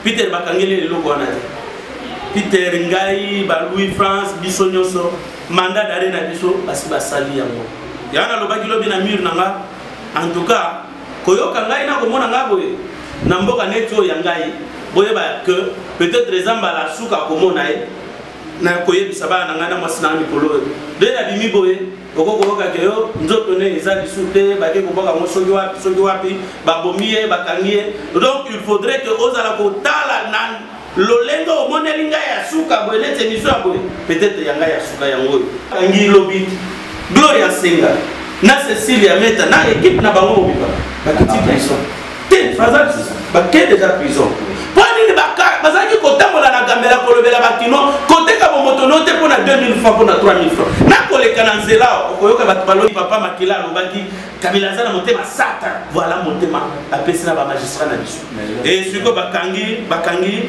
Peter Bakangele le logo Peter Ngai, Louis France, Bisso Nyoso, mandat d'arrêt na biso basi basali yango. Yana lobaki lobi na mur nanga. En tout cas, koyoka ngai na komona nga boye. Na mboka neto ya ngai, boye ba que peut-être les ambala suka komona e. Na koyebisa ba nanga na mwasi na mikolo. De la bimi boye, okokoyoka ke yo nzoto ne eza bisute, ba ke koboka mo soki wapi, ba bomiye, ba kangiye. Donc il faudrait que ozala ko tala nan lolengo monelinga ya suka boye nete miso boye. Peut-être yanga ya suka yango. Kangi lobi. Gloria Senga. Na Cecilia Meta, na équipe na bango biba. Ba kiti prison. Te fazal ba ke déjà prison. Pani ni baka, bazaki kotambola na gambela kolobela bakino, côté ka bomotono te pona 2000 francs pona 3000 francs. Na koleka na nzela, okoyoka batu baloni papa makila lobaki kabila zana motema sata. Voilà motema apesi na ba magistrat na biso. Et siko bakangi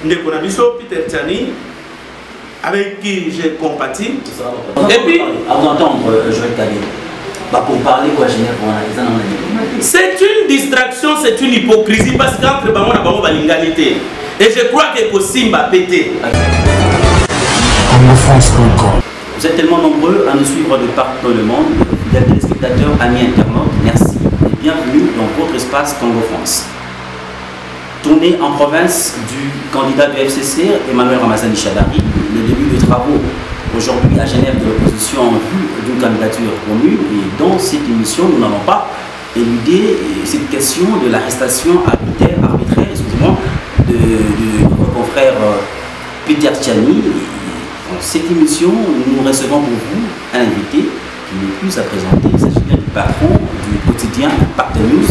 ndeko na biso Peter Tchani avec qui j'ai compati. Et puis à vous entendre Joël Kadé. Pour parler quoi, c'est une distraction, c'est une hypocrisie parce qu'entre Bango et Bango l'ingalité. Et je crois que Kosimba pété. Vous êtes tellement nombreux à nous suivre de partout dans le monde, fidèles téléspectateurs, amis internautes, merci et bienvenue dans votre espace Congo France. Tournée en province du candidat du FCC, Emmanuel Ramazani Shadari, le début des travaux aujourd'hui à Genève de l'opposition en vue d'une candidature commune. Et dans cette émission, nous n'allons pas éluder cette question de l'arrestation arbitraire de notre confrère Peter Tchani. Dans cette émission, nous recevons pour vous un invité qui n'est plus à présenter. Il s'agit bien du patron du quotidien Impact News,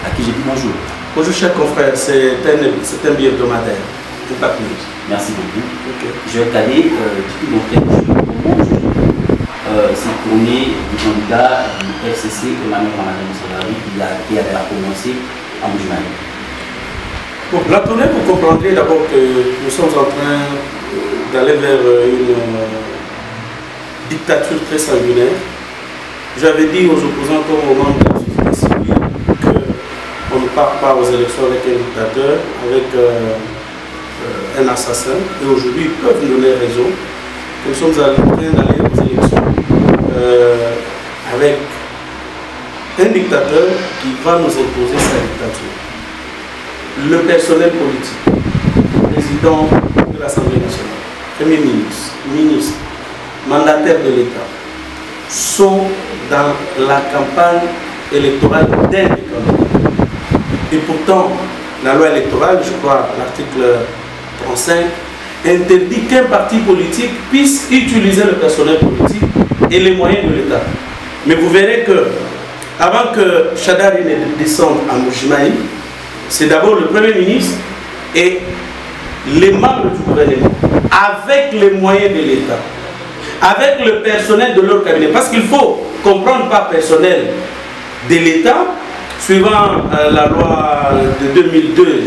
à qui j'ai dit bonjour. Bonjour chers confrères, c'est un billet hebdomadaire. Impact News. Merci beaucoup. Okay. Je vais caler depuis longtemps cette tournée du candidat du FCC, Emmanuel Ramazani Shadari, qui avait commencé à Moujimani. Bon, la tournée, vous comprendrez d'abord que nous sommes en train d'aller vers une dictature très sanguinaire. J'avais dit aux opposants comme aux membres de la société civile qu'on ne part pas aux élections avec un dictateur, avec un assassin, et aujourd'hui ils peuvent nous donner raison. Nous sommes en train d'aller aux élections avec un dictateur qui va nous imposer sa dictature. Le personnel politique, le président de l'Assemblée nationale, premier ministre, mandataire de l'État, sont dans la campagne électorale d'un des candidats. Et pourtant, la loi électorale, je crois, l'article 35, interdit qu'un parti politique puisse utiliser le personnel politique et les moyens de l'État. Mais vous verrez que, avant que Shadari ne descende à Moujimani, c'est d'abord le Premier ministre et les membres du gouvernement, avec les moyens de l'État, avec le personnel de leur cabinet. Parce qu'il faut comprendre par personnel de l'État, suivant la loi de 2002,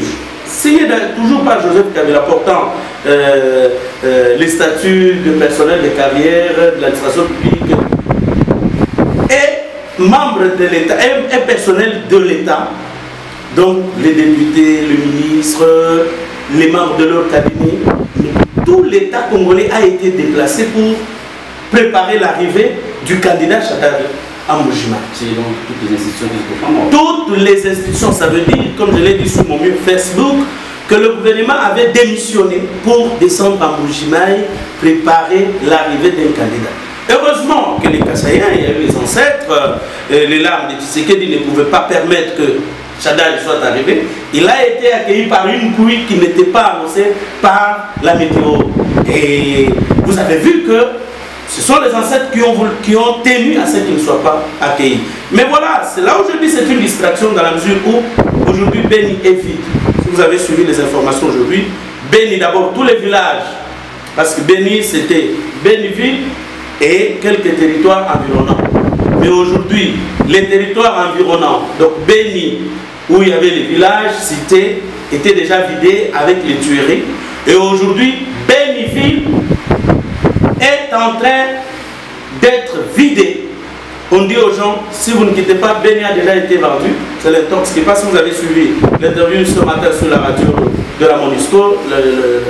signée toujours par Joseph Kabila, portant les statuts de personnel de carrière, de l'administration publique, et membres de l'État, et personnel de l'État, donc les députés, le ministre, les membres de leur cabinet. Tout l'État congolais a été déplacé pour préparer l'arrivée du candidat Shadari à Moujimani. C'est donc toutes les institutions qui se font. Toutes les institutions, ça veut dire, comme je l'ai dit sur mon mur Facebook, que le gouvernement avait démissionné pour descendre à Moujimani, préparer l'arrivée d'un candidat. Heureusement que les Kassaïens, il y a eu les ancêtres, les larmes de Tshisekedi ne pouvaient pas permettre que Shadari soit arrivé. Il a été accueilli par une pluie qui n'était pas annoncée par la météo. Et vous avez vu que ce sont les ancêtres qui ont tenu à ce qu'il ne soit pas accueilli. Mais voilà, c'est là aujourd'hui c'est une distraction dans la mesure où aujourd'hui Beni est vide. Si vous avez suivi les informations aujourd'hui, Beni d'abord tous les villages, parce que Beni c'était Beniville et quelques territoires environnants. Mais aujourd'hui, les territoires environnants, donc Beni, où il y avait les villages, cités, étaient déjà vidés avec les tueries. Et aujourd'hui, Beniville est en train d'être vidé. On dit aux gens, si vous ne quittez pas, Beni a déjà été vendu. C'est l'intox. Je ne sais pas si vous avez suivi l'interview ce matin sur la radio de la MONUSCO,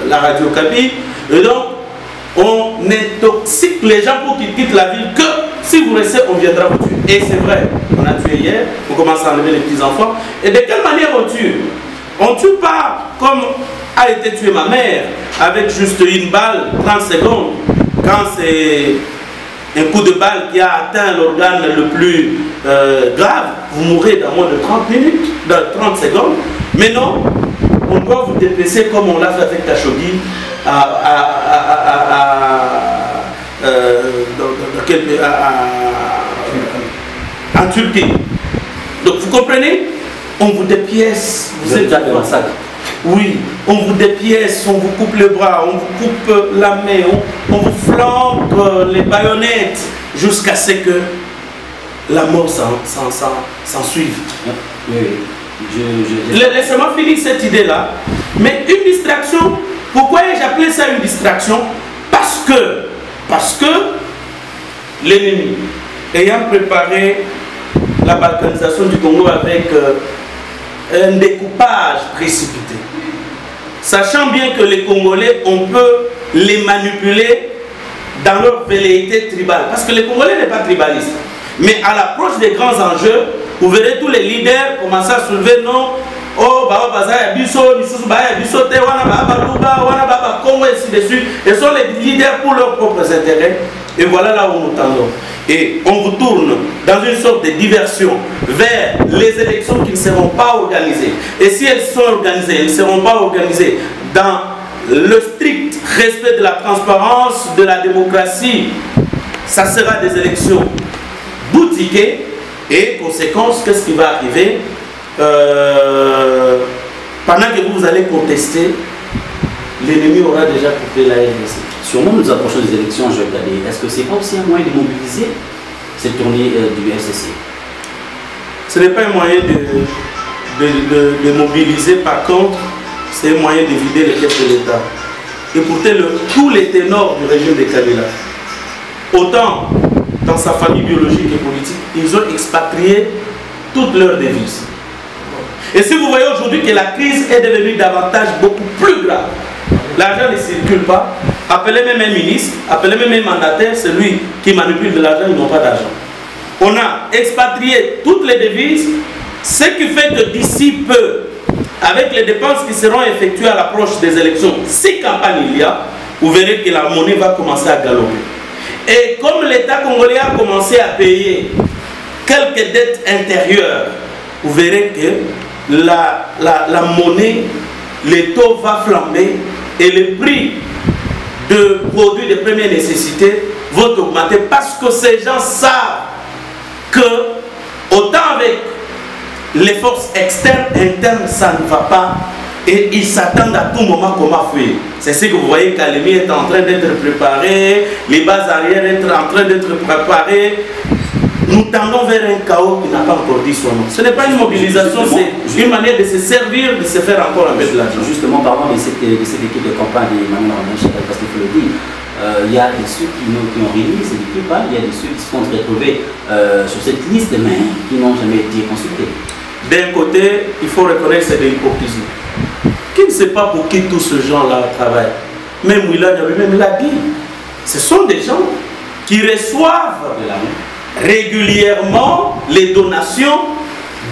la Radio Kaby. Et donc, on intoxique les gens pour qu'ils quittent la ville, que si vous restez, on viendra vous tuer. Et c'est vrai, on a tué hier, on commence à enlever les petits-enfants. Et de quelle manière on tue? On ne tue pas comme a été tuée ma mère, avec juste une balle, 30 secondes. Quand c'est un coup de balle qui a atteint l'organe le plus grave, vous mourrez dans moins de 30 minutes, dans 30 secondes. Mais non, on doit vous dépêcher comme on l'a fait avec Khashoggi en Turquie. Donc vous comprenez, on vous dépièce, vous êtes déjà dans ça. Oui, on vous dépièce, on vous coupe les bras, on vous coupe la main, on vous flanque les baïonnettes jusqu'à ce que la mort s'en suive. Oui. Laissez-moi finir cette idée-là. Mais une distraction, pourquoi ai-je appelé ça une distraction? Parce que l'ennemi, ayant préparé la balkanisation du Congo avec un découpage précipité, sachant bien que les Congolais, on peut les manipuler dans leur velléité tribale, parce que les Congolais n'est pas tribaliste. Mais à l'approche des grands enjeux, vous verrez tous les leaders commencer à soulever non, oh, Baba Baza, Biso, Misusu, Baya, Biso, Te, Wana, Baba, Luba, Wana, Baba, Congo, et ainsi de suite. Ils sont les leaders pour leurs propres intérêts. Et voilà là où nous tendons. Et on vous tourne dans une sorte de diversion vers les élections qui ne seront pas organisées. Et si elles sont organisées, elles ne seront pas organisées dans le strict respect de la transparence, de la démocratie. Ça sera des élections boutiquées. Et conséquence, qu'est-ce qui va arriver? Pendant que vous allez contester, l'ennemi aura déjà coupé la RDC. Sûrement, nous approchons des élections, je vais regarder. Est-ce que c'est pas aussi un moyen de mobiliser cette tournée du FCC? Ce n'est pas un moyen de mobiliser, par contre, c'est un moyen de vider les caisses de l'État. Et pourtant, tous les ténors du régime de Kabila, autant dans sa famille biologique et politique, ils ont expatrié toutes leurs devises. Et si vous voyez aujourd'hui que la crise est devenue davantage beaucoup plus grave, l'argent ne circule pas, appelez même un ministre, appelez même un mandataire, celui qui manipule de l'argent, ils n'ont pas d'argent. On a expatrié toutes les devises, ce qui fait que d'ici peu, avec les dépenses qui seront effectuées à l'approche des élections, si campagne il y a, vous verrez que la monnaie va commencer à galoper. Et comme l'État congolais a commencé à payer quelques dettes intérieures, vous verrez que la monnaie, les taux vont flamber et les prix de produits de première nécessité vont augmenter parce que ces gens savent que autant avec les forces externes, internes, ça ne va pas. Et ils s'attendent à tout moment comment fuir. C'est ce que vous voyez, Kalemi est en train d'être préparé, les bases arrières sont en train d'être préparées. Nous tendons vers un chaos qui n'a pas encore dit son nom. Ce n'est pas une mobilisation, c'est une manière de se servir, de se faire encore un peu de l'argent. Justement, parlant de cette équipe de campagne d'Emmanuel Ramon, parce qu'il faut le dire, il y a des ceux qui ont réuni cette équipe, il y a des ceux qui se sont retrouvés sur cette liste de mains qui n'ont jamais été consultés. D'un côté, il faut reconnaître c'est de l'hypocrisie. Qui ne sait pas pour qui tous ces gens-là travaillent? Même Willa même l'a dit. Ce sont des gens qui reçoivent régulièrement les donations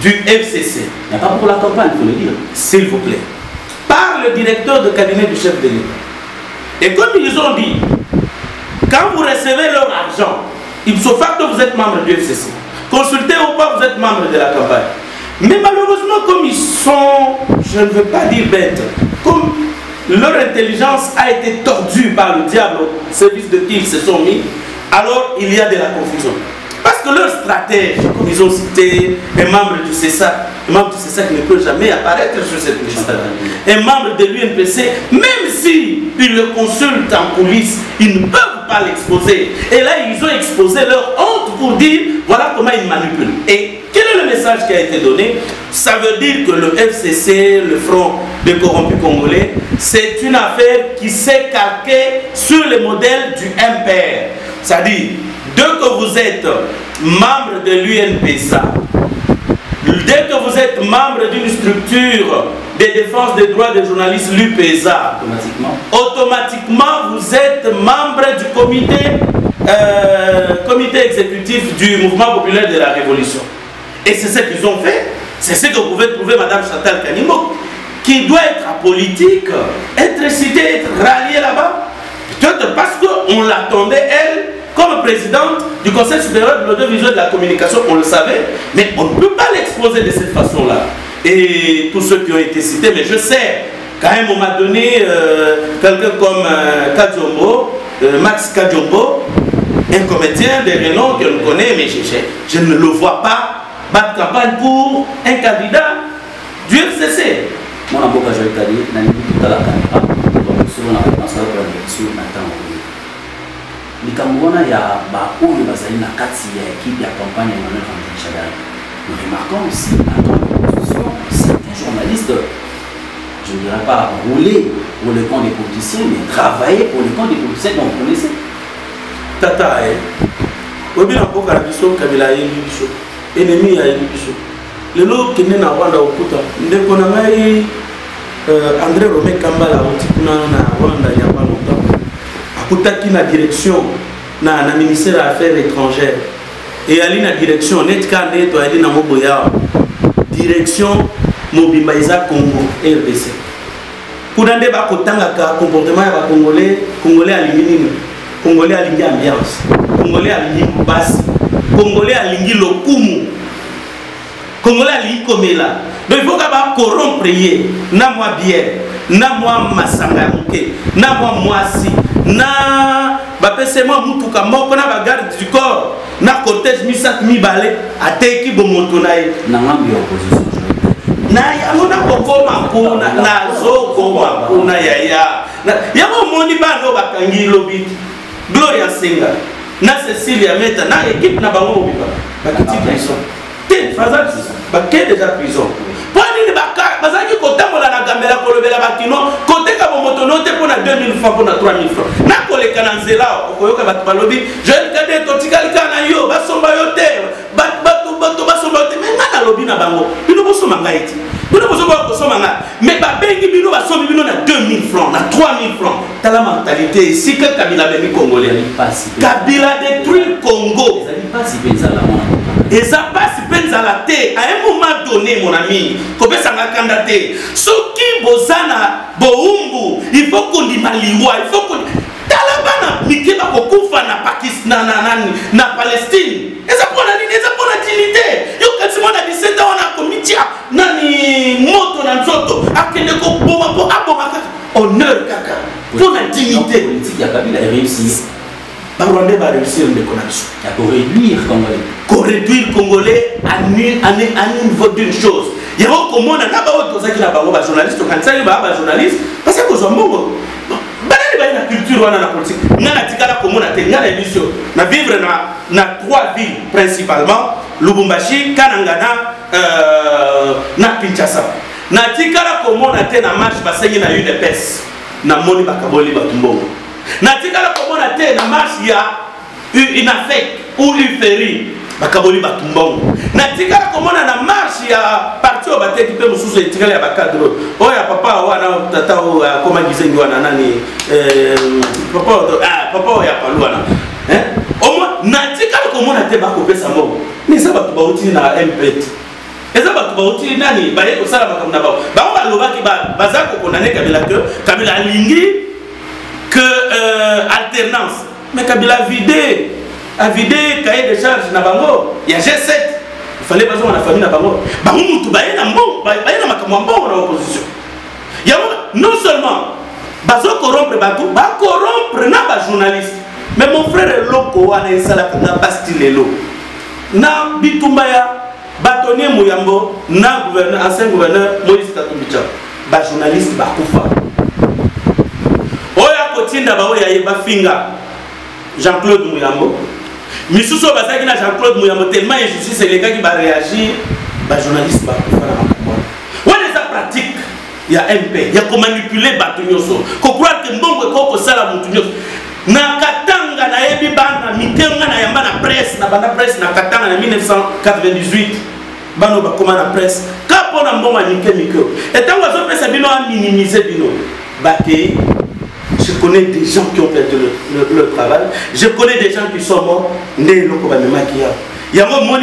du FCC. Il n'y a pas pour la campagne, il faut le dire. S'il vous plaît. Par le directeur de cabinet du chef de l'État. Et comme ils ont dit, quand vous recevez leur argent, ipso facto vous êtes membre du FCC. Consultez ou pas, vous êtes membre de la campagne. Mais malheureusement, comme ils sont, je ne veux pas dire bêtes, comme leur intelligence a été tordue par le diable au service de qui ils se sont mis, alors il y a de la confusion. Parce que leur stratège, comme ils ont cité, un membre du CESAC, un membre du CESAC ne peut jamais apparaître sur cette liste. Un membre de l'UNPC, même s'ils le consultent en coulisses, ils ne peuvent pas l'exposer. Et là, ils ont exposé leur honte pour dire, voilà comment ils manipulent. Et quel est le message qui a été donné? Ça veut dire que le FCC, le Front des corrompus congolais, c'est une affaire qui s'est calquée sur le modèle du MPR. C'est-à-dire, dès que vous êtes membre de l'UNPSA, Dès que vous êtes membre d'une structure de défense des droits des journalistes, l'UPESA, automatiquement vous êtes membre du comité exécutif du mouvement populaire de la Révolution. Et c'est ce qu'ils ont fait. C'est ce que vous pouvez trouver Mme Chantal Kanimbo, qui doit être apolitique, être citée, être ralliée là-bas. Peut-être parce qu'on l'attendait, elle, comme présidente du Conseil supérieur de l'audiovisuel de la communication, on le savait, mais on ne peut pas l'exposer de cette façon-là. Et tous ceux qui ont été cités, mais je sais qu'à un moment donné, quelqu'un comme Kadiombo, Max Kadiombo, un comédien de renom que l'on connaît, mais je ne le vois pas battre campagne pour un candidat du FCC. Moi, je vais vous dire, je vais tout à la caméra, sur la il y a Bakou, il y a équipe de campagne Emmanuel Chadari. Nous remarquons aussi, dans l'opposition, certains journalistes, je ne dirais pas rouler pour le camp des politiciens, mais travailler pour le camp des politiciens qu'on connaissait. Tata, obi na poka na biso kabila yebi biso ennemi ya yebi biso lelo kende na Rwanda okuta ndeko na ngai André Romé Kambala otikuna na Rwanda ya pas longtemps akutaki na direction na ministère des Affaires étrangères et ali na direction netka ndeto ali na moboya direction mobimba iza Congo RDC kuna nde ba kotanga ka comportement ya ba congolais alingi Congolais alingi ambiance, Congolais alingi basi, Congolais alingi lokumu, Congolais alingi komela. Donc il faut qu'aba corrompre na moi bière, na moi masanga muke, na moi moisi, na bapese moi mutuka moko na ba garde du corps, na cortège misak mibale ateki bomoto na ye. Na ngambi opposition. Na yango na kokoma kuna na zo koma kuna yaya. Yango moni bando bakangi lobi. Gloria Senga, na Cecilia Meta, na équipe na bango biba, bakiti prison. Té, baké déjà prison. Poni ni baka, bazaki kotambola na gambela kolobela bakino, kote ka bomotono te pona 2000 francs pona 3000 francs. Na koleka na nzela, okoyoka batu balobi, je kade totikalika na yo, basomba yo te, batu basomba yo te, mais ngana lobi na bango, bino bosoma ngaiti. Bino bosoma kosoma nga, mais babengi bino basombi bino na 2000 francs, na 3000 francs. T'as la mentalité ici que Kabila béni Congolais. Kabila détruit le Congo. Et ça passe à la tête. À un moment donné, mon ami, comme ça n'a candidaté. Ce qui bozana boumbu, il faut qu'on y maliwa, il faut qu'on. Talabana, Mikeba Kokufa na Pakistan, na Palestine. Et ça pour la dignité. Yo quand on a 17 ans, on a commis nani moto na nzoto. Akende ko boma po abomaka. Honneur kaka. Pour la dignité politique, il y a Kabila réussi. Rwandais va réussir une déconnexion. Il y a pour réduire Congolais. Pour réduire Congolais à niveau d'une chose. Il y a un comment on a pas journaliste, quand ça y va journaliste, parce que vous avez la culture ou la politique. Nous avons dit que émission. Nous vivons dans 3 villes principalement, Lubumbashi, Kanangana, na Kinshasa. Nous avons dit que la marche va saigner na UDPS. Na moni bakaboli batumbongo. Na tikala komona te na marche ya une affect ou une ferry bakaboli batumbongo. Na tikala komona na marche ya parti au bateki pe mususu etikala ya bakadro. Oya papa wana tata o koma gizengi wana nani papa ya paluana. Oma na tikala komona te bakopesa mbongo. Ni sababu bauti na MP. Eza batu bauti nani baye ko sala makamna ba ba lobaki bazako condamner Kabila alingi que alternance mais Kabila a vidé cahier de charge na bango il y a G7 il fallait besoin na famille na bango ba mutu baye na mbongo baye na makamwa mbongo na opposition ya non seulement bazo corrompre batu ba corrompre na ba journaliste mais mon frère loko wana esala na bastilelo na bitumba ya bâtonnier Mouyambo, ancien gouverneur Moïse Katumbicha, ba journaliste ba kufa. Oya kotinda ba oya yeba finga Jean-Claude Mouyambo. Misuso bazaki na Jean-Claude Mouyambo tellement injustice les gars qui va réagir, ba journaliste ba kufa na makambo. Wana za pratique ya MP, ya ko manipuler batonyoso. Ko croire que mbongo ko ko sala mutunyoso. Na katanga na yebi bana mitenga na yamba na presse na banda presse na katanga na 1998 bano ba comment la presse ka pona mbongo mike mike et tant que zo pesa bino a minimiser bino baké. Je connais des gens qui ont perdu le travail. Je connais des gens qui sont morts. Il y a un moment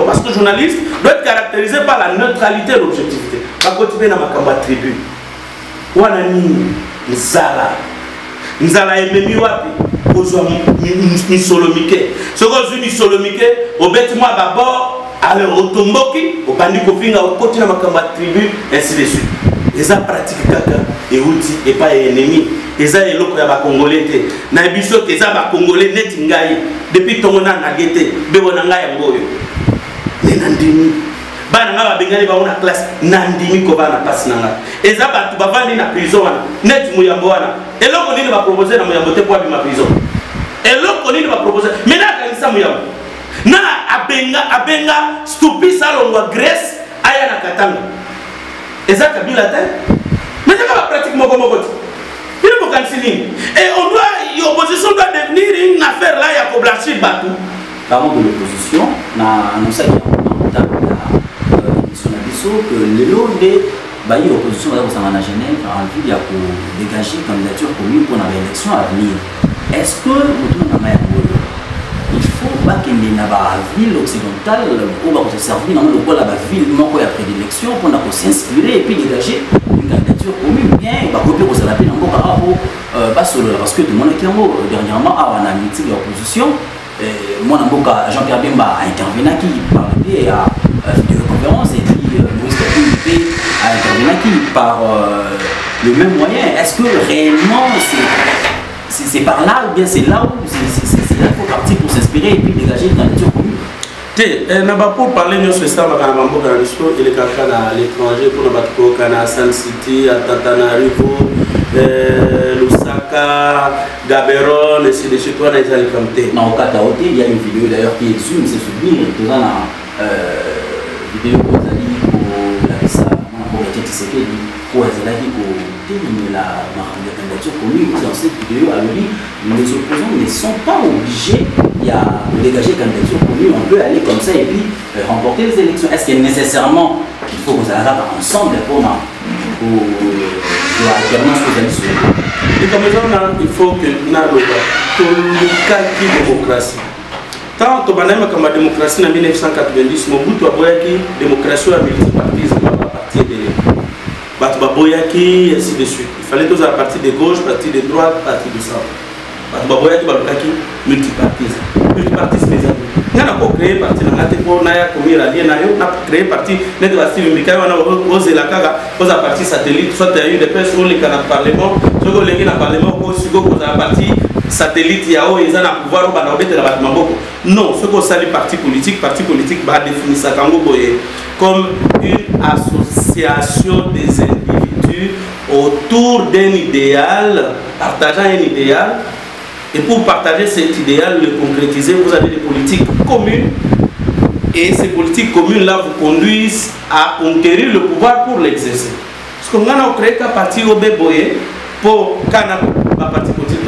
parce que le journaliste doit être caractérisé par la neutralité et l'objectivité. Par contre, il y a une tribu. Nzala ememi wapi kozwa ni solomike soko zuni solomike obeti mwa babo ale otomboki obandi kofinga okoti na makamba tribu ainsi de suite. Eza pratique kaka euti et pas ennemi eza eloko ya ba congolais te na biso te eza ba congolais net ngai depuis tongona na gete bebona ngai ngoyo nena ndimi bana nga babengani ba ona classe na ndimi ko bana passe nanga eza batu bavandi na prison wana net muyambo wana eloko nini ba proposer na muyambo te kwa bi ma prison eloko nini ba proposer mena kanisa muyambo na abenga stupisa longwa Grèce aya na Katanga eza kabila te mais c'est pas pratique moko il faut qu'on signe et on doit l'opposition doit devenir une affaire là ya ko blanchir batu parlons de l'opposition na annoncé que le lot de l'opposition va à Genève a envie de dégager une candidature commune pour l'élection à venir. Est-ce que il faut pas qu'il y ait une ville occidentale où on va se servir dans le ville de prédilection pour s'inspirer et puis dégager une candidature commune bien copier aux appels par rapport parce que tout le monde est dernièrement à un meeting de l'opposition moi Jean-Pierre Bemba a intervenu qui parlait à vidéoconférence et puis a intervenu par le même moyen. Est-ce que réellement c'est par là ou bien c'est là où c'est là qu'il faut partir pour s'inspirer et puis dégager une candidature commune? Pour parler de ce stade il est à l'étranger pour nous à Sun City, à Tatanarivo, Lusaka, Gaborone, et c'est des chez toi dans les Alicante. Dans le cas il y a une vidéo d'ailleurs qui exhume ces souvenirs. Tout ça, vidéo pour la candidature commune. Dans cette vidéo, les opposants ne sont pas obligés de dégager une candidature commune. On peut aller comme ça et puis remporter les élections. Est-ce que nécessairement il faut qu'on s'arrête ensemble pour la alternance socialiste? Et comme ça, il faut que nous ayons une démocratie. Tant que nous avons la démocratie en 1990, Mobutu a dit que la démocratie est multipartisme à partir de Batubaboyaki, ainsi de suite. Il fallait tous à partir de gauche, partir de droite, partir de centre. Batubaboyaki, Balukaki, multipartisme. Multipartisme, mes amis. Nous avons créé parti, nous avons créé parti, nous avons créé parti satellite, soit il y a eu des personnes qui ont le Parlement, soit il y a eu le Parlement, soit parti satellite, il y a eu un pouvoir, non, ce qu'on s'allie parti politique va définir ça comme une association des individus autour d'un idéal, partageant un idéal. Et pour partager cet idéal, le concrétiser, vous avez des politiques communes. Et ces politiques communes-là vous conduisent à conquérir le pouvoir pour l'exercer. Parce qu'on a créé qu'à partir au Béboye, pour qu'un parti politique,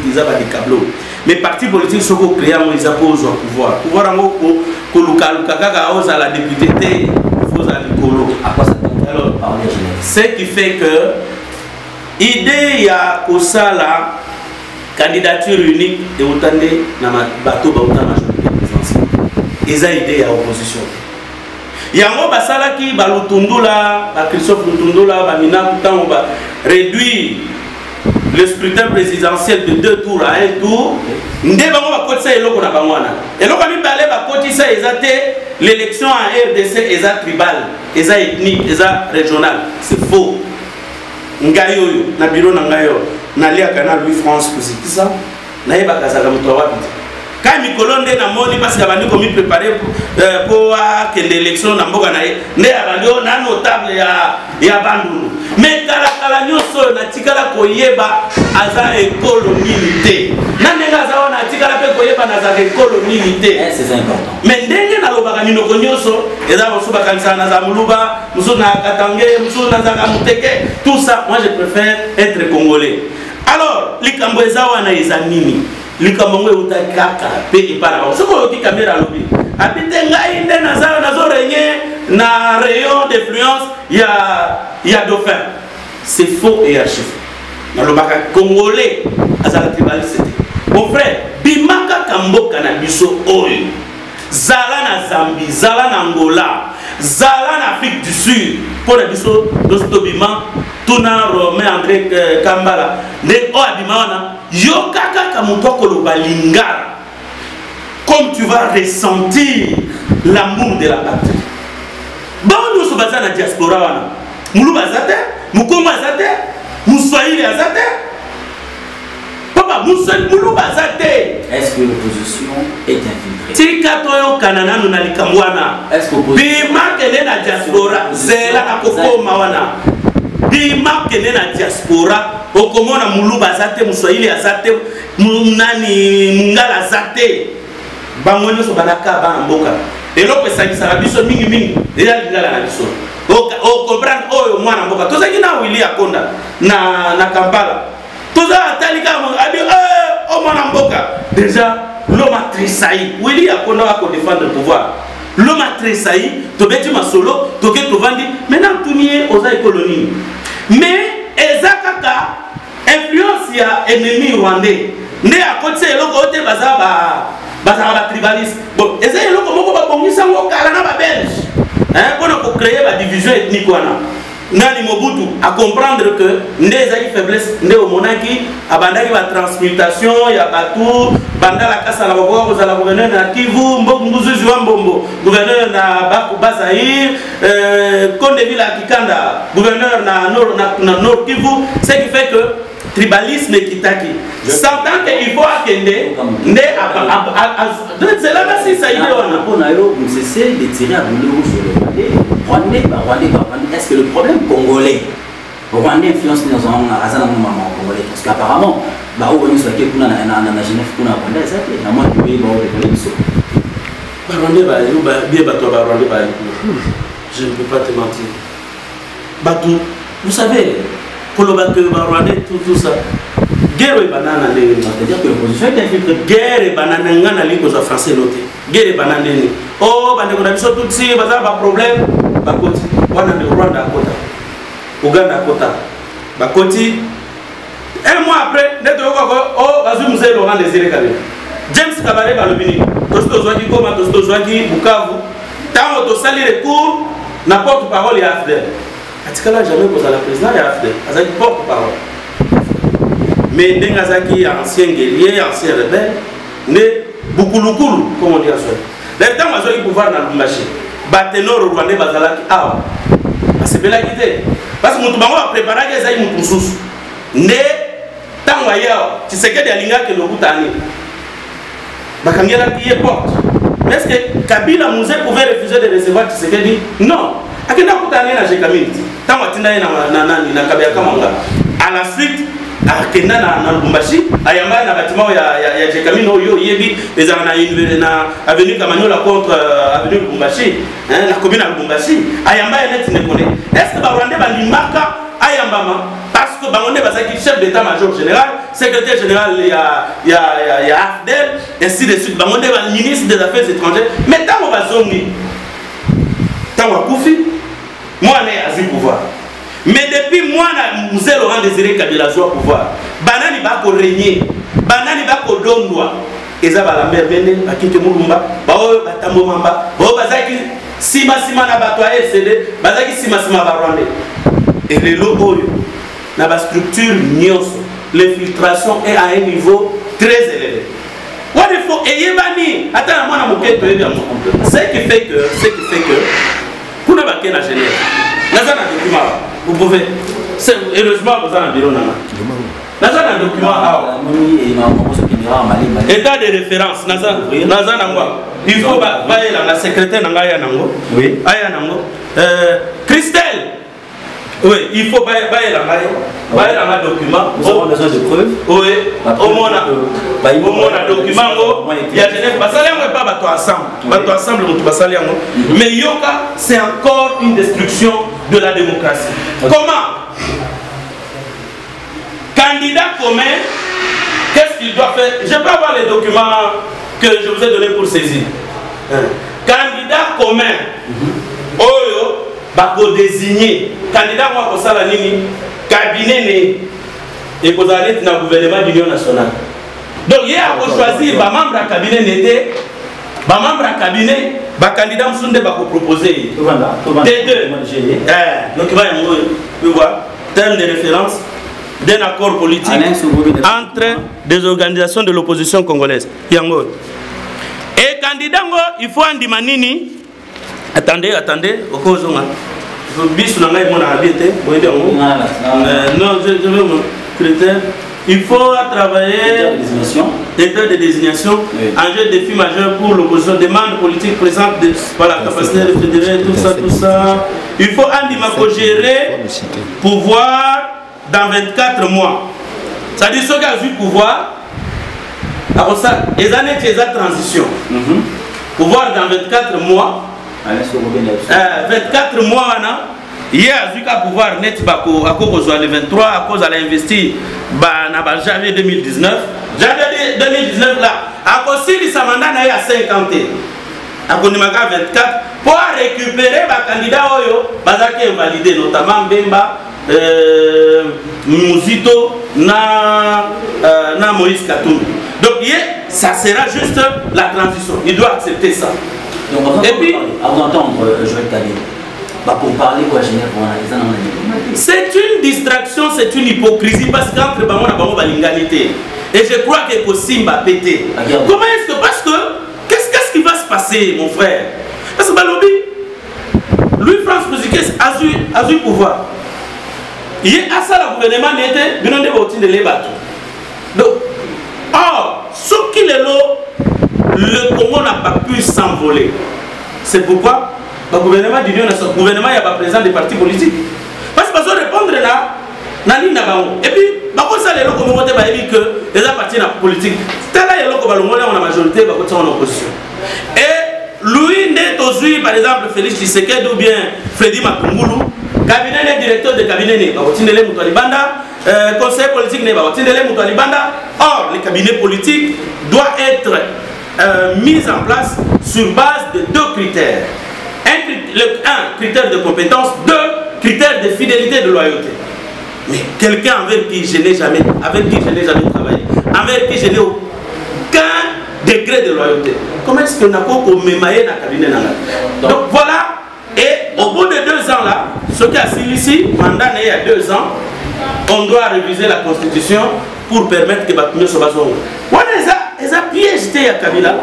des câbleaux. Mais parti politique, ce qu'on crée, ils apposent au pouvoir. Pouvoir en gros, à la députée, il faut aller colo. À quoi ça tombe? Alors, ce qui fait que l'idée, il y a la candidature unique de Outande dans le bateau de la majorité présidentielle. Et ça, l'idée, il y a opposition. Il y a un basala qui va Christophe Lutundula, va réduire le scrutin présidentiel de 2 tours à 1 tour. L'élection en RDC est tribale, est ethnique, est régionale. C'est faux. Ngayo, na bureau na ngayo, na lia kana Louis France pour ça. Na yeba kazaka muto wapi. Quand Mikolonde na moni parce que bandi komi préparer pour que l'élection na mboka na ye, ne abandio na notable ya bandulu. Mais kala nyoso na tikala koyeba aza ekolo milité. Na nenga za wana tikala pe koyeba na za ekolo milité. C'est important. Mais ndenge na lobaka minoko nyoso, eza bosuba kanisa na za muluba, muso na katange, muso na za kamuteke, tout ça moi je préfère être congolais. Alors, likambo eza wana eza nini? likambo uta kaka pe ipana ba soko yoki caméra lobi abite ngai nde nazo régner na rayon d'influence ya dauphin. C'est faux et archi faux. Na lobaka congolais azala tribaliste. Mon frère bimaka kamboka na biso oyo zala na Zambie, zala na Angola, zala na Afrique du Sud pour la biso dostobima tuna Romain André Kambala ne o abima wana yo kaka kamuto koloba lingara comme tu vas ressentir l'amour de la patrie. Bon nous sommes basés na diaspora wana mulu bazate mukongo azate muswahili azate papa mulu bazate. Est-ce que l'opposition est infiltrée? Tika toyo kanana nuna likamwana. Est-ce que l'opposition bima kene na diaspora zela na kokoma wana bima kene na diaspora okomona mulu bazate muswahili azate munani mungala azate bango nyonso balaka bana mboka eloko esalisaka biso mingi eya lingala na biso o comprendre oyo mwana mboka tozalaki na Willy Akonda na Kampala toza atalika abi o mwana mboka déjà l'homme a tressailli Willy Akonda va défendre le pouvoir l'homme a tressailli tobeti masolo toke tovandi maintenant tunie oza colonie mais ezakaka influence ya ennemi rwandais nde akotse eloko ote bazaba tribaliste bon eza eloko moko babongisa ngo kala na ba belge pour créer la division ethnique nani Mobutu à comprendre que ndeza yi faiblesse nde o monaki abandaki ba transmutation ya batu bandala kasa la boko ko za gouverneur na Kivu mbuzuzi wa Mbombo gouverneur na Baku Bazaïr Kondevila Kikanda gouverneur na Nord Kivu ce qui fait que tribalisme kitaki s'entend qu'il faut akende nde c'est là si ça idée on a eu cessé de tirer à boulot sur le Rwandais. Est-ce que le problème congolais Rwandais influence dans un azana moment congolais parce qu'apparemment bah où on soit que kuna na Genève kuna Rwandais ça fait à moins que pays bah on est sur Rwandais bah bien bateau bah Rwandais bah je ne peux pas te mentir bateau vous savez pour le bateau bah Rwandais tout ça guerre et banane c'est-à-dire que l'opposition est infiltrée guerre et banane ngana liko za français noté guerre et banane ni oh bande ko na biso tout si baza ba problème bakoti wana de Rwanda akota Uganda akota bakoti un mois après neto ko oh bazu musée Laurent Désiré Kabila James Kabare balobini tosto zwaki koma tosto zwaki Bukavu tango to sali recours na porte-parole ya AFDEL atikala jamais pour la président ya AFDEL azaki porte-parole. Mais Ndengazaki, ancien guerrier, ancien rebelle, né Bukulukulu, comme on dit à soi. Le temps où il pouvoir dans le marché, Batenor Rwandais Bazalaki, ah, c'est belle quitté. Parce que nous avons préparé des aïe Moutoussous. Né, tant ailleurs, tu sais que des lingas que le Boutani. Bakangela qui est porte. Mais est-ce que Kabila Mouzé pouvait refuser de recevoir Tshisekedi? Non. Akenda Boutani na Jekamine. Tant que tu n'as na Kabia Kamanga. À la suite, akenda na Lubumbashi ayamba na bâtiment ya Jekamine oyo yebi ezana na avenue Kamanyola contre avenue Lubumbashi na commune ya Lubumbashi ayamba ya net ne connaît est-ce que ba Rwandais ba limaka ayamba parce que bangonde bazaki chef d'état-major général secrétaire général ya AFDEL ainsi de suite bangonde ba ministre des affaires étrangères mais tango bazongi tango akufi moi né azi pouvoir. Mais depuis moi, nous Laurent Désiré Kabila au pouvoir. Banani va ko régner, banani va ko dondwa. Eza ba la mère bene, ba kite mulumba, ba o batambo mamba, ba o bazaki sima na bato a LCD, bazaki sima ba Rwandais. Et les logos na ba structure nyonso, l'infiltration est à un niveau très élevé. What il faut eyebani, attends moi na moketo ebi amu. Ce qui fait que kuna ba kena Genève. Naza na document. Vous pouvez. Heureusement, vous avez un bureau. Naza un document. État de référence. Naza il faut la secrétaire Nangaya Nango. Oui. Aya Nango. Christelle. Oui, il faut bailler un document. Nous avons besoin de preuves. Oui. Au moins, document. Il y a Genève. Pas bateau ensemble. Mais Yoka, c'est encore une destruction de la démocratie. Okay. Comment? Candidat commun qu'est-ce qu'il doit faire? Je peux avoir les documents que je vous ai donnés pour saisir. Candidat commun, Oyo, bako désigné. Candidat moi pour ça la nini, cabinet et pour aller dans le gouvernement de l'Union nationale. Donc il y a choisir ma membre à cabinet n'était, ma membre à cabinet, ma candidat m'sonde bako proposer. T2. Donc il va y avoir terme de référence d'un accord politique entre des organisations de l'opposition congolaise. Yango. Et candidat, il faut en dimanini. Attendez, au cause où non, je vais me critère. Il faut travailler état de désignation, enjeu défi majeur pour l'opposition, demande politique présente par la capacité de fédérer, tout ça. Il faut en dimanche gérer pouvoir dans 24 mois. C'est-à-dire ceux qui ont eu pouvoir, après ça, les années de la transition. Pouvoir dans 24 mois. 24 mois, il y a eu pouvoir net à cause de 23, à cause de l'investir dans janvier 2019. Janvier 2019 là, à cause de ce mandat, il y a 50 à cause de 24 pour récupérer les candidats qui sont validés, notamment Bemba, Mouzito, na Moïse Katumbi. Donc ça sera juste la transition. Il doit accepter ça. Donc, et puis, avant d'entendre Joël Kadé, pour parler quoi, c'est une distraction, c'est une hypocrisie parce qu'entre Bango et Bango, l'ingalité. Et je crois que Simba pété. Comment est-ce que, parce que, qu'est-ce qui va se passer, mon frère? Parce que Balobi, Louis-France Musiquès a eu pouvoir. Il y a ça, le gouvernement n'était pas de l'ébattre. Donc, or, ce qu'il est là, le Congo n'a pas pu s'envoler. C'est pourquoi le gouvernement d'Union nationale, le gouvernement il y a pas présent des partis politiques. Parce que répondre là, et puis, ça les locaux ont dit que les partis politiques, tel est le on a la majorité, en opposition. Et lui, par exemple, Félix Tshisekedi ou bien Freddy Makungulu, cabinet directeur de cabinet, conseil politique, or, le cabinet politique doit être mis en place sur base de deux critères. Un critère de compétence, deux critères de fidélité et de loyauté. Mais quelqu'un avec qui je n'ai jamais travaillé, avec qui je n'ai aucun degré de loyauté. Comment est-ce que nous avons mémaillé dans le cabinet? Donc voilà, et au bout de 2 ans là, ce qui a signé ici, mandat il y a 2 ans, on doit réviser la constitution pour permettre que Batumé soit basé. Voilà, ils ont piégé à Kabila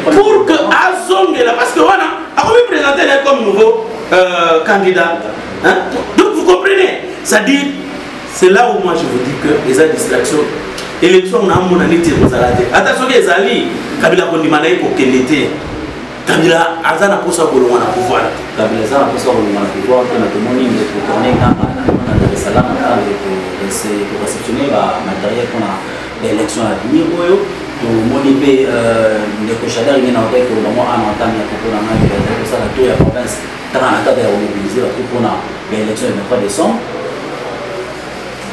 pour que Azong est là, parce que voilà, a présenté comme nouveau candidat. Hein? Donc vous comprenez, c'est là où moi je vous dis que les distractions, l'élection on a mon année aux alades. Attention les alliés, Kabila Kondimanaï pour qu'elle était. Kabila Azana pour ça pour le pouvoir. Kabila Azana pour ça pour le pouvoir. On a demandé de tourner dans Dar es Salaam pour réceptionner le matériel pour l'élection à venir. Pour moniper les cochadeurs, il y a un peu de moment à entendre pour ça la tour de la province. Dans la table de mobiliser pour l'élection du 23 décembre.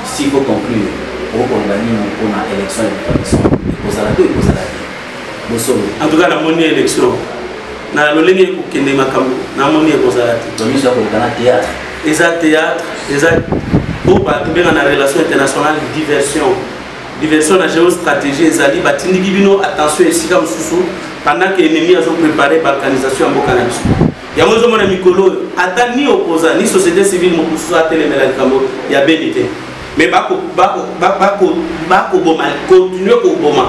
S'il faut conclure, pour l'élection du 23 décembre, il faut la en tout cas, la monnaie élection. Na lolenge kokende makambo na moni ekozala te to miso ko kana théâtre théâtre pour batubena na relation internationale diversion na géostratégie ezali batindiki bino attention esika mususu pendant que ennemi azo préparer balkanisation ya mboka na biso yango zo mona mikolo ata ni opposant ni société civile mokusu atelemela likambo ya benité mais bako boma continuer ko boma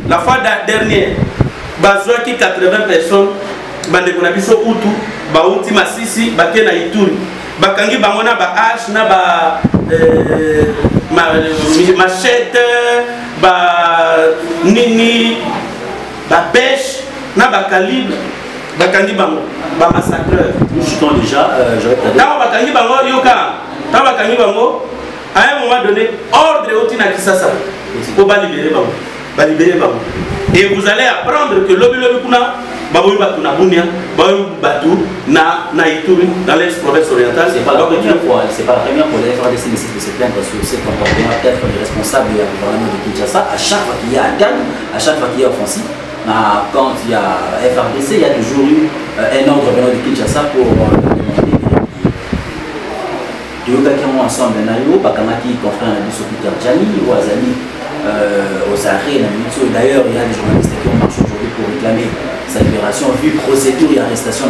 la fois dernière bazwa ki 80 personnes bande kuna biso utu bauti masisi bakena ituri bakangi bangona ba hache na ba machette ba nini ba pêche na ba calibre bakangi bango ba massacreur nous chutons déjà j'aurais peut-être là bakangi bango yoka ta bakangi bango à un moment donné ordre oti na Kisasa pour libérer bango et vous allez apprendre que lobi kuna baboyi batu na Bunia, baboyi batu na Ituri, dans l'ex-province orientale. C'est pas la première fois, les FARDC décident de se plaindre sur ce comportement peut-être des responsables du gouvernement de Kinshasa. À chaque fois qu'il y a attaque, à chaque fois qu'il y a offensive, quand il y a FARDC, il y a toujours eu un ordre venant de Kinshasa pour demander des républicains ensemble. Bakamaki confrère de Peter Tchani, ou Azali, aux arrêts, d'ailleurs il y a des journalistes qui ont marché aujourd'hui pour réclamer sa libération, vu procédure et arrestation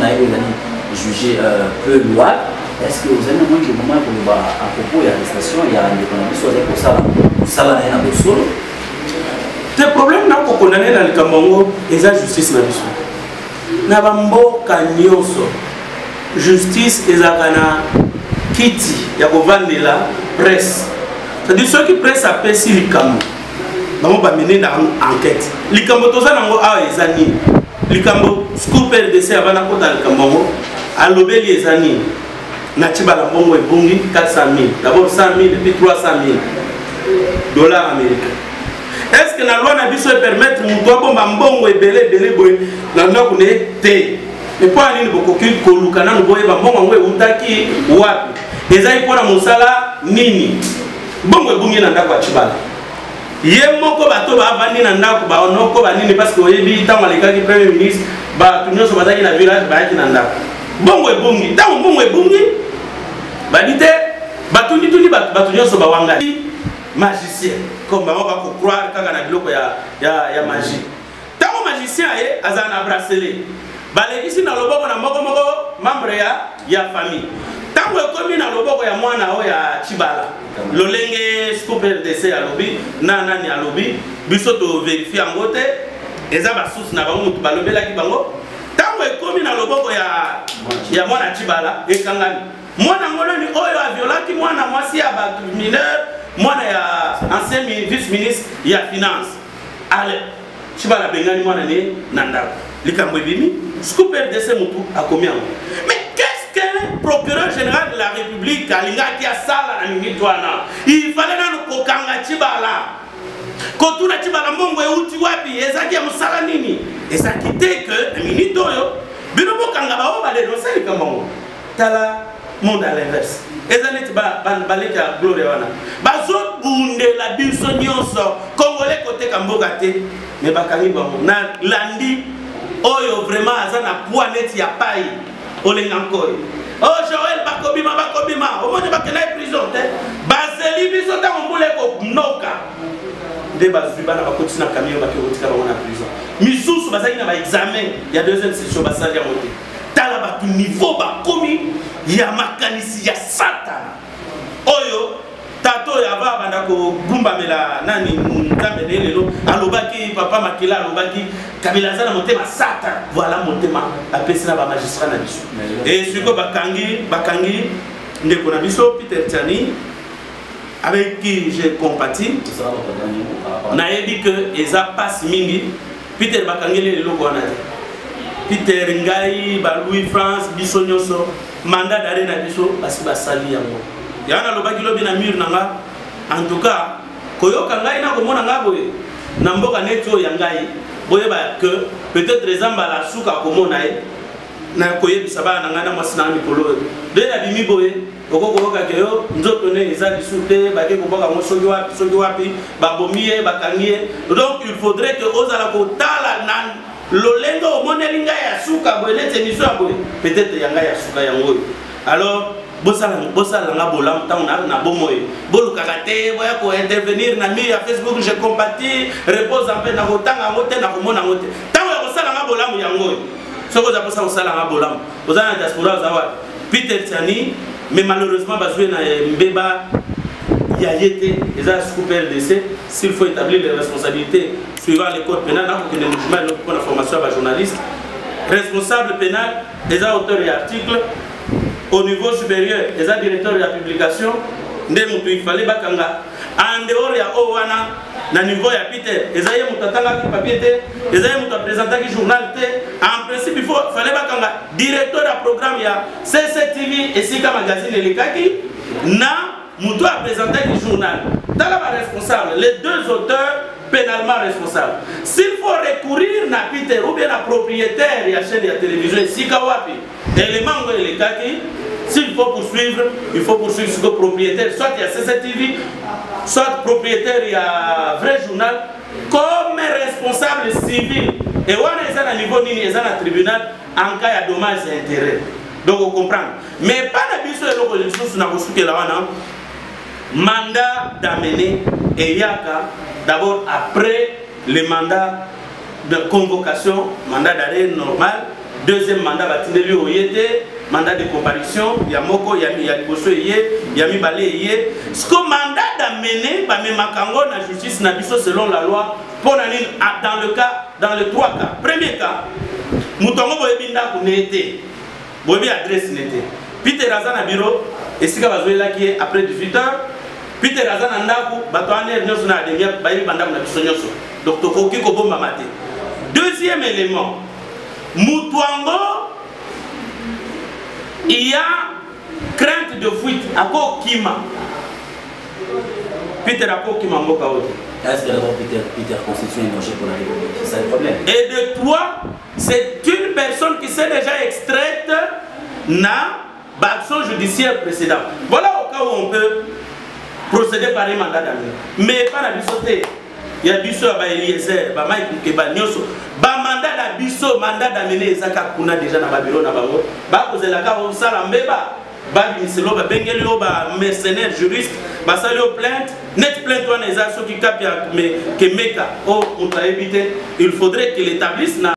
jugée peu louable. Est-ce que vous avez un moment pour à propos de l'arrestation, il y a un économiste pour ça, là, il y a un solo. Le problème n'a pas condamné dans le Cameroun, et la justice n'a pas. N'a pas nyonso justice et la kiti, il y a la presse. C'est-à-dire ceux qui pressent à passer les Cameroun. Nous va mener dans enquête. Les Cameroun, tout ça, nous avons des années. Les Cameroun, scooper de ces avant la côte dans le Cameroun, à l'obé les années. Natibala Bongo et Bungi, 400 000. D'abord 100 000 et puis 300 000 dollars américains. Est-ce que la loi n'a pas permettre de mbongo et belé boy dans notre té? Mais pas aller beaucoup que kolukana nous boye mbongo ngwe utaki wapi? Ezai pona musala nini? Bongo et bungi na ndako achibala. Ye moko bato ba vandi na ndako ba onoko ba nini parce que oyebi tango lekaki premier ministre ba tunyoso bazaki na village ba yaki na ndako. Bongo et bungi, tango bongo et bungi ba dite batuni tuni bato nyoso ba wanga. Magicien, comme on va croire qu'il y a magie. Tant que magicien est un bracelet, ici dans le bord on a membre ya famille. Tant que comme dans le bord il y a moi na Chibala. Lolenge scooper de à lobby, nana ni à lobby, bisoto vérifier en côté, et ça va sous na bango tu balobé la ki bango. Tant que comme dans le bord il y a moi na Chibala et kangani. Moi na ngolo ni oyo a violaki moi na moi si a mineur. Moi, il y a ancien vice-ministre, il y a finance. Allez, je vais la bengani, moi, nanda. Les Cambouibimi, scooper de ces moutous à combien? Mais qu'est-ce qu'un procureur général de la République, Kalinga, qui a ça là, il fallait nous kokanga Chibala. Quand on a Chibala, mon ou Tiwapi, et ça qui a moussala nini. Et ça quitté que, minute d'oyo, Binobo Kangaba, va dénoncer les Cameroun. Tala, monde à l'inverse. Et ça n'est pas baleka gloire wana. Bazo bunde la biso nyonso congolais côté Kambogate mais bakangi bango na landi oyo vraiment azana poids net ya pai olenga encore. Oh Joël bakobima au monde bakena prison te. Bazeli biso ta mbule ko noka. De bazu bana bakoti na camion bakotika bango na prison. Misusu bazaki na ba examen ya deuxième session basali ya moté. Tala batu niveau ba komi ya makanisi ya Satan. Oyo tato ya ba banda ko gumba mela nani ngambe lelo alobaki papa makila alobaki kabila zana motema Satan. Voilà motema apesina ba magistrat na biso. Et siko bakangi ndeko na biso Peter Tchani avec qui j'ai compati. Na yebi que eza passe mingi Peter bakangi lelo kona. Peter Ngai, Louis France, Bissonyoso, mandat d'arrêt na biso, asiba sali yango. Yana lobaki lobi na mur nanga. En tout cas, koyoka ngai na komona ngaboye. Na mboka neto ya ngai, boye ba que peut-être ezamba la suka komona e. Na koyebisa ba nanga na mwasina mikolo. De la bimi boye, okokoyoka ke yo nzoto ne eza bisute, ba ke koboka ngo soki wapi, ba bomiye, ba kangiye. Donc il faudrait que ozala ko tala nan Lolengo au monelinga ya suka boelete miso boy peut-être yanga ya suka yango. Alors bosala nga bolam tant na bomoy boluka kate boya ko intervenir na mi ya Facebook je compatis repose en paix na kotanga ngote na komona ngote tant ya bosala nga bolam yango soko za posa bosala nga bolam bozana diaspora zawa Peter Tchani mais malheureusement bazoué na mbeba ya yete eza scooper DC s'il faut établir les responsabilités suivant les codes pénals pour que les mouvements pour la formation à journaliste responsable pénal des auteurs et articles au niveau supérieur des directeurs de la publication il fallait bakanga en dehors ya owana na niveau ya Peter ezaye mutatanga ki papier te ezaye muta présenter ki journal te en principe il fallait bakanga directeur de programme ya CCTV et Sika magazine elekaki na muto a présenté le journal. Dans la responsable, les deux auteurs pénalement responsable. S'il faut recourir à Peter ou bien à propriétaire de la chaîne de la télévision, élément s'il faut poursuivre ce propriétaire, soit il y a CCTV, soit propriétaire il y a vrai journal, comme responsable civil. Et on est à niveau nini, à tribunal en cas de dommages et intérêts. Donc on comprend. Mais pas la biso et mandat d'amener et yaka d'abord après le mandat de convocation, mandat d'arrêt normal, deuxième mandat batineli oyete, mandat de comparution, yamoko yaliboso yami balé ce que mandat d'amener ba memakango na justice na biso selon la loi pour dans le trois cas. Premier cas, mutongo boyebi ndako nete. Boyebi adresse nete. Peter Razana bureau et sika bazoela qui est après 18h. Peter Razana ndako batoaner nyoso na demia bayebi bandako na biso nyoso. Donc tokoki ko bomba maté. Deuxième élément, mutuango il y a crainte de fuite à quoi kima. Peter à quoi kima mboka oto. Est-ce que d'abord Peter constitue un danger pour la République? C'est ça le problème. Et de trois, c'est une personne qui s'est déjà extraite na l'action judiciaire précédente. Voilà au cas où on peut procéder par un mandat d'amener. Mais pas la bisoté. Il y a biso à Eliezer, ba Mike Keba Nyoso. Ba mandat da biso, mandat d'amener ezaka kuna déjà na babiro na bango. Ba kozela ka o sala mbeba. Ba bimiselo ba bengeli o ba mercenaire juriste, ba sali o plainte, net plainte wana ezaka soki kapia mais que meka o on éviter, il faudrait qu'il établisse na